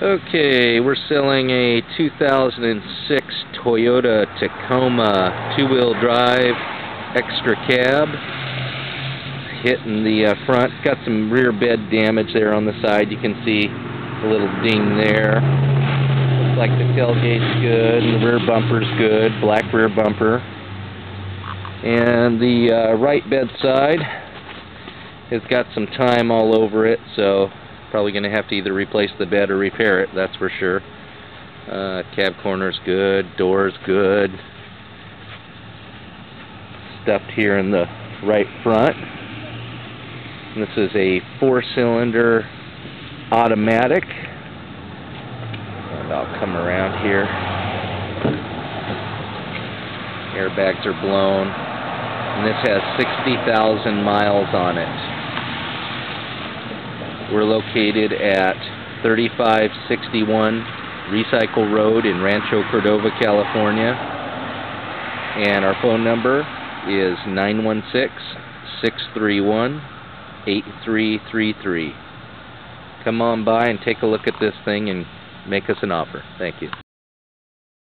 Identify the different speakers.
Speaker 1: Okay, we're selling a 2006 Toyota Tacoma two-wheel drive extra cab. Hitting the front. Got some rear bed damage there on the side. You can see a little ding there. Looks like the tailgate's good and the rear bumper's good. Black rear bumper. And the right bed side has got some time all over it, so probably going to have to either replace the bed or repair it, that's for sure. Cab corner's good, door's good. Stuffed here in the right front. And this is a 4-cylinder automatic. And I'll come around here. Airbags are blown. And this has 60,000 miles on it. We're located at 3561 Recycle Road in Rancho Cordova, California. And our phone number is 916-631-8333. Come on by and take a look at this thing and make us an offer. Thank you.